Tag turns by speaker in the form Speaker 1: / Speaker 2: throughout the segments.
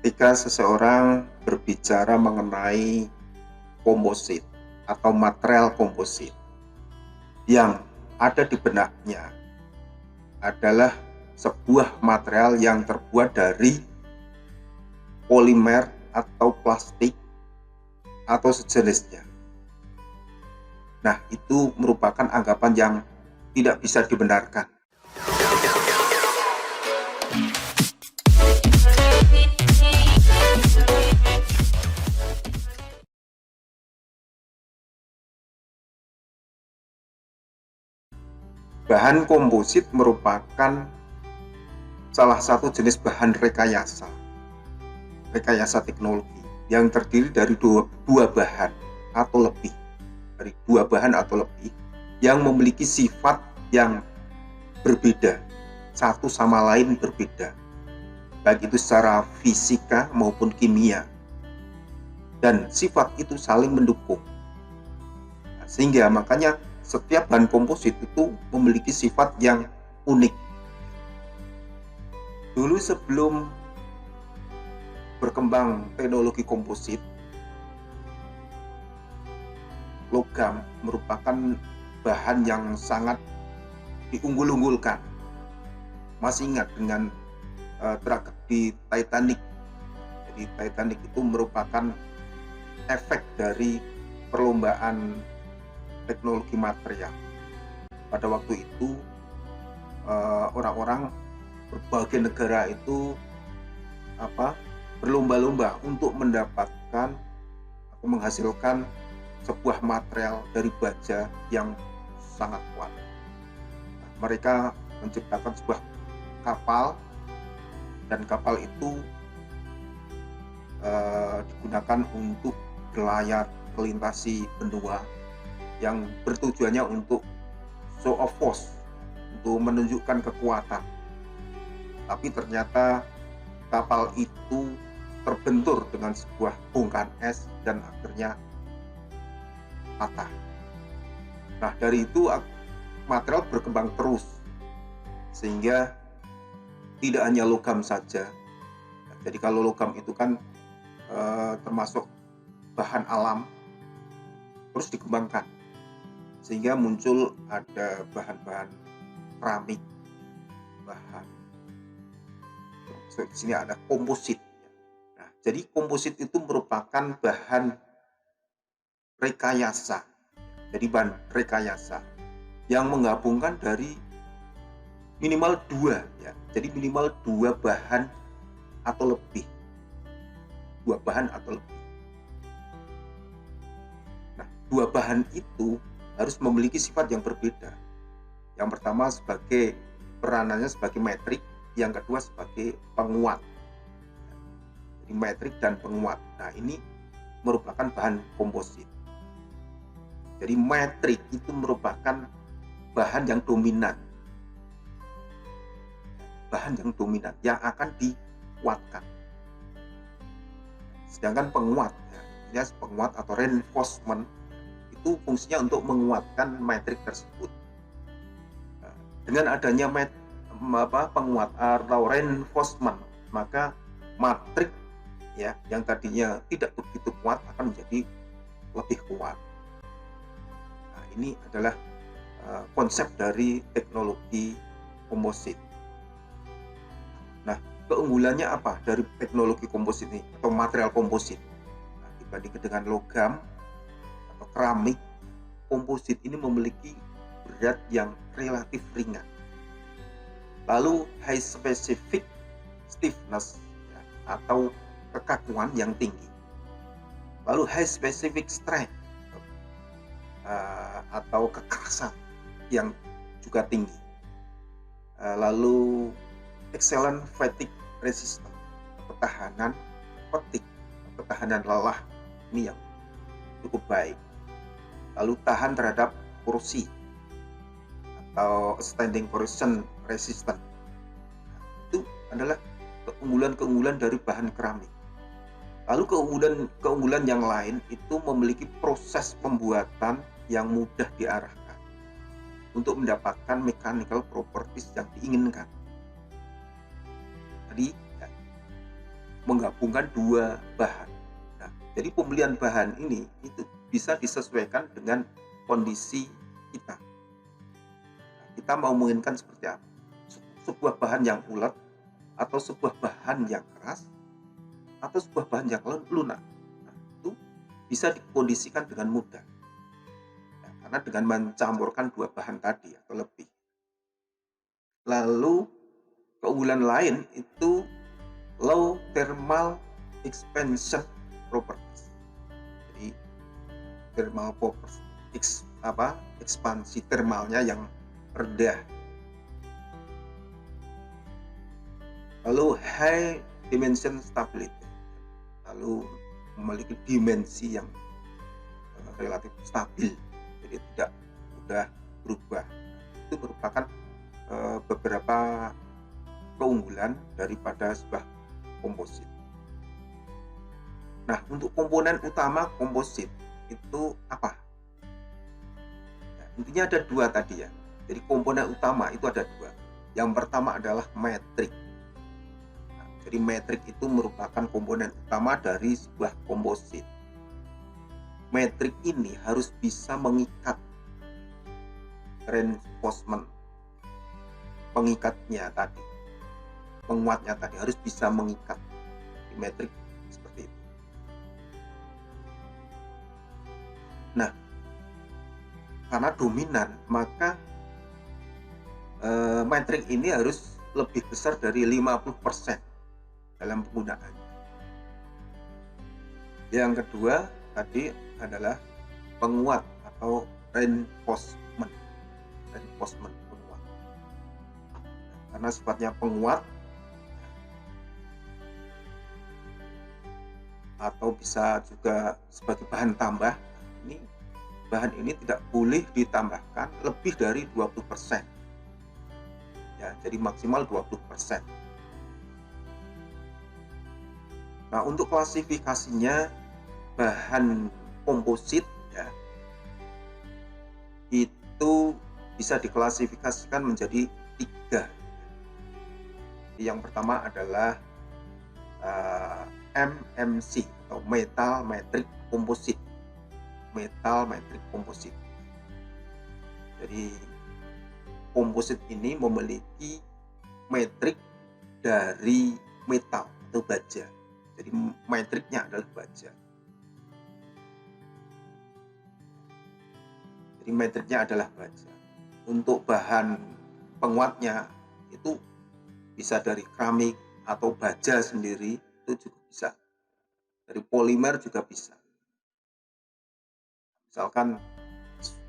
Speaker 1: Ketika seseorang berbicara mengenai komposit atau material komposit, yang ada di benaknya adalah sebuah material yang terbuat dari polimer atau plastik atau sejenisnya. Nah, itu merupakan anggapan yang tidak bisa dibenarkan. Bahan komposit merupakan salah satu jenis bahan rekayasa teknologi yang terdiri dari dua bahan atau lebih, yang memiliki sifat yang berbeda, satu sama lain berbeda, baik itu secara fisika maupun kimia, dan sifat itu saling mendukung. Sehingga makanya setiap bahan komposit itu memiliki sifat yang unik. Dulu sebelum berkembang teknologi komposit, logam merupakan bahan yang sangat diunggul-unggulkan. Masih ingat dengan tragedi Titanic. Jadi Titanic itu merupakan efek dari perlombaan teknologi material. Pada waktu itu orang-orang berbagai negara itu berlomba-lomba untuk mendapatkan atau menghasilkan sebuah material dari baja yang sangat kuat. Mereka menciptakan sebuah kapal, dan kapal itu digunakan untuk berlayar melintasi benua yang bertujuannya untuk show of force, untuk menunjukkan kekuatan. Tapi ternyata kapal itu terbentur dengan sebuah bongkahan es dan akhirnya patah. Nah, dari itu material berkembang terus, sehingga tidak hanya logam saja. Jadi kalau logam itu kan termasuk bahan alam, terus dikembangkan sehingga muncul ada bahan-bahan keramik, bahan di sini ada komposit. Nah, jadi komposit itu merupakan bahan rekayasa. Jadi bahan rekayasa yang menggabungkan dari minimal dua, ya. Jadi minimal dua bahan atau lebih. Nah, dua bahan itu harus memiliki sifat yang berbeda. Yang pertama sebagai peranannya sebagai metrik, yang kedua sebagai penguat. Jadi metrik dan penguat. Nah, ini merupakan bahan komposit. Jadi metrik itu merupakan bahan yang dominan. Bahan yang dominan yang akan dikuatkan. Sedangkan penguat, ya, penguat atau reinforcement itu fungsinya untuk menguatkan metrik tersebut. Dengan adanya penguat atau reinforcement, maka matrik, ya, yang tadinya tidak begitu kuat akan menjadi lebih kuat. Nah, ini adalah konsep dari teknologi komposit. Nah, keunggulannya apa dari teknologi komposit ini atau material komposit? Nah, dibandingkan dengan logam atau keramik, komposit ini memiliki berat yang relatif ringan. Lalu high specific stiffness, ya, atau kekakuan yang tinggi. Lalu high specific strength atau kekerasan yang juga tinggi. Lalu excellent fatigue resistance, ketahanan fatigue, ketahanan lelah ini yang cukup baik. Lalu tahan terhadap korrosi atau standing corrosion resistant. Itu adalah keunggulan-keunggulan dari bahan keramik. Lalu keunggulan yang lain itu memiliki proses pembuatan yang mudah diarahkan untuk mendapatkan mechanical properties yang diinginkan. Jadi, ya, menggabungkan dua bahan. Nah, jadi pembelian bahan ini itu bisa disesuaikan dengan kondisi kita. Nah, kita mau menginginkan seperti apa? Sebuah bahan yang ulet, atau sebuah bahan yang keras, atau sebuah bahan yang lunak. Nah, itu bisa dikondisikan dengan mudah. Ya, karena dengan mencampurkan dua bahan tadi atau lebih. Lalu keunggulan lain itu low thermal expansion properties. Jadi thermal properties ekspansi termalnya yang rendah. Lalu high dimension stability. Lalu memiliki dimensi yang relatif stabil. Jadi tidak mudah berubah. Itu merupakan beberapa keunggulan daripada sebuah komposit. Nah, untuk komponen utama komposit itu apa? Nah, intinya ada dua tadi ya. Jadi komponen utama itu ada dua. Yang pertama adalah metrik. Nah, jadi metrik itu merupakan komponen utama dari sebuah komposit. Metrik ini harus bisa mengikat reinforcement, pengikatnya tadi, penguatnya tadi harus bisa mengikat. Di metrik seperti itu. Nah, karena dominan maka metrik ini harus lebih besar dari 50% dalam penggunaannya. Yang kedua tadi adalah penguat atau reinforcement penguat. Karena sifatnya penguat atau bisa juga sebagai bahan tambah, bahan ini tidak boleh ditambahkan lebih dari 20%. Ya, jadi maksimal 20%. Nah, untuk klasifikasinya bahan komposit ya, itu bisa diklasifikasikan menjadi 3. Yang pertama adalah MMC atau metal matrix komposit. Metal matrix komposit. Jadi komposit ini memiliki metrik dari metal atau baja. Jadi metriknya adalah baja. Jadi metriknya adalah baja. Untuk bahan penguatnya itu bisa dari keramik atau baja sendiri, itu juga bisa. Dari polimer juga bisa. Misalkan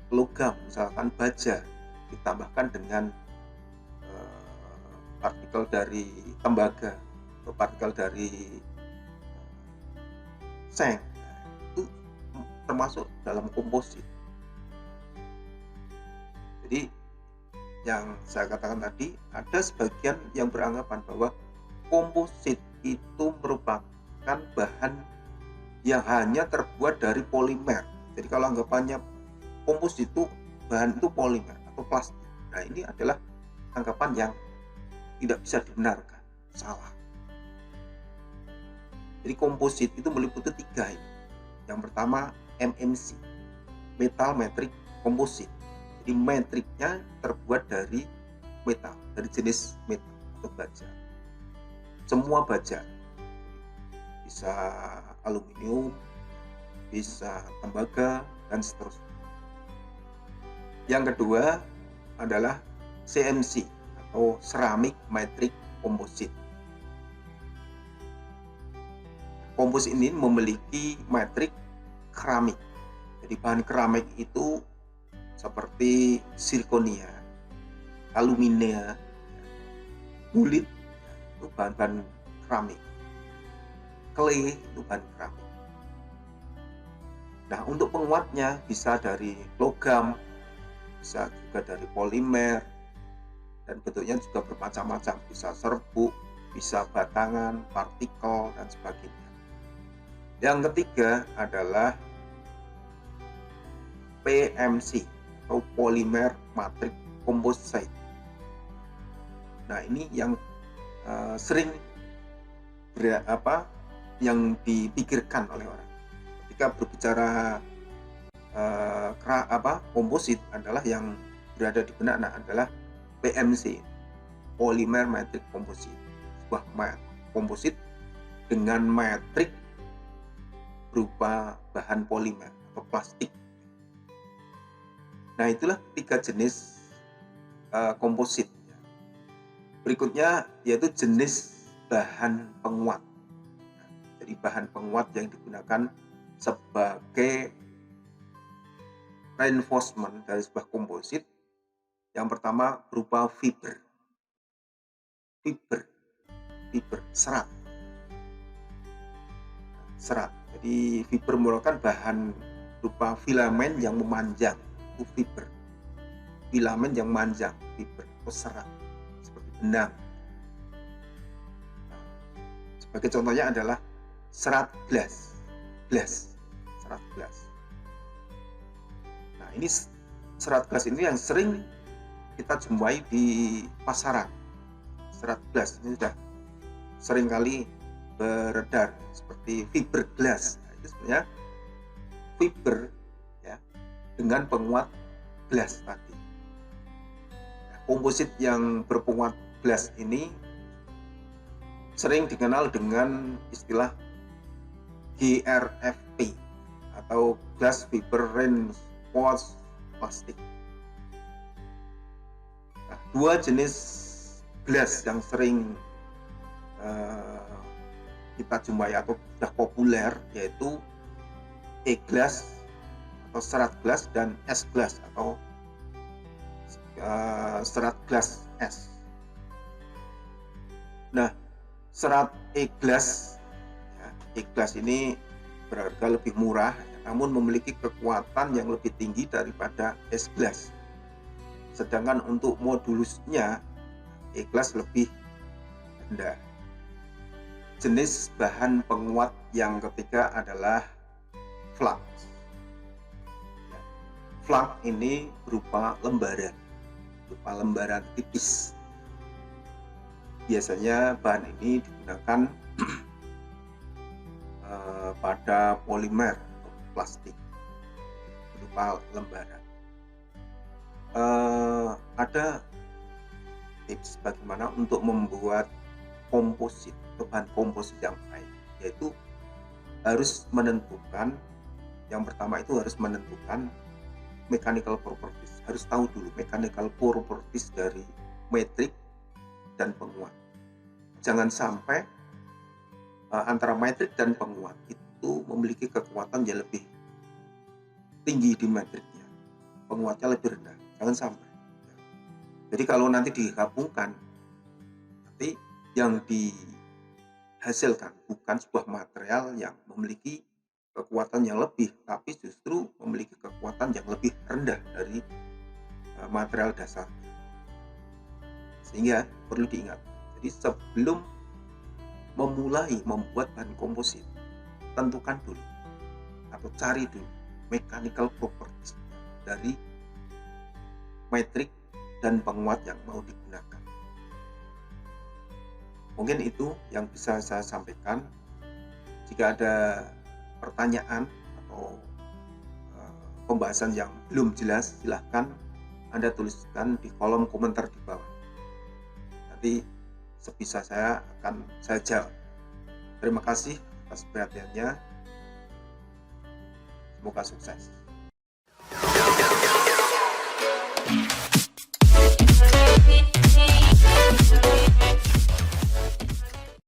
Speaker 1: logam, misalkan baja ditambahkan dengan partikel dari tembaga atau partikel dari seng, itu termasuk dalam komposit. Jadi yang saya katakan tadi, ada sebagian yang beranggapan bahwa komposit itu merupakan bahan yang hanya terbuat dari polimer. Jadi kalau anggapannya komposit itu bahan itu polimer atau plastik. Nah, ini adalah anggapan yang tidak bisa dibenarkan, salah. Jadi komposit itu meliputi 3 ini. Yang pertama MMC, metal matrix komposit. Jadi metriknya terbuat dari metal, dari jenis metal atau baja. Semua baja, bisa aluminium, bisa tembaga, dan seterusnya. Yang kedua adalah CMC atau ceramic matrix komposit. Komposit ini memiliki matrik keramik. Jadi bahan keramik itu seperti sirkonia, alumina, kulit itu bahan-bahan keramik. Clay itu bahan keramik. Nah, untuk penguatnya bisa dari logam, bisa juga dari polimer, dan bentuknya juga bermacam-macam, bisa serbuk, bisa batangan, partikel, dan sebagainya. Yang ketiga adalah PMC atau polymer matrix composite. Nah, ini yang sering yang dipikirkan oleh orang. Ketika berbicara komposit adalah yang berada di benak anak adalah PMC, Polymer Matrix Composite, sebuah komposit dengan metrik berupa bahan polimer atau plastik. Nah, itulah 3 jenis komposit. Berikutnya yaitu jenis bahan penguat. Jadi bahan penguat yang digunakan sebagai reinforcement dari sebuah komposit. Yang pertama berupa fiber, serat. Jadi fiber merupakan bahan berupa filamen yang memanjang, itu fiber. Filamen yang memanjang, fiber atau serat, seperti benang. Sebagai contohnya adalah serat gelas. Serat gelas. Nah, ini serat gelas ini yang sering kita jumpai di pasaran. Serat gelas ini sudah sering kali beredar seperti fiberglass. Nah, itu sebenarnya fiber ya dengan penguat gelas tadi. Nah, komposit yang berpenguat gelas ini sering dikenal dengan istilah GRFP atau Glass Fiber Reinforced Plastic. Nah, 2 jenis gelas yang sering kita jumpai atau sudah populer yaitu E-glass atau serat gelas dan S-glass atau serat gelas S. Nah, serat E-glass ini berharga lebih murah, namun memiliki kekuatan yang lebih tinggi daripada S-glass. Sedangkan untuk modulusnya E-glass lebih rendah. Jenis bahan penguat yang ketiga adalah flux. Flux ini berupa lembaran tipis. Biasanya bahan ini digunakan pada polimer atau plastik berupa lembaran. Ada tips bagaimana untuk membuat komposit atau bahan komposit yang baik, yaitu harus menentukan, yang pertama itu harus menentukan mechanical properties, harus tahu dulu mechanical properties dari metrik dan penguat. Jangan sampai antara metrik dan penguat itu memiliki kekuatan yang lebih tinggi di metriknya, penguatnya lebih rendah, jangan sampai. Jadi kalau nanti digabungkan, nanti yang dihasilkan bukan sebuah material yang memiliki kekuatan yang lebih, tapi justru memiliki kekuatan yang lebih rendah dari material dasar. Sehingga perlu diingat, jadi sebelum memulai membuat bahan komposit, tentukan dulu atau cari dulu mechanical properties dari metrik dan penguat yang mau digunakan. Mungkin itu yang bisa saya sampaikan. Jika ada pertanyaan atau pembahasan yang belum jelas, silahkan Anda tuliskan di kolom komentar di bawah. Nanti sebisa saya akan saya jawab. Terima kasih atas perhatiannya. Semoga sukses.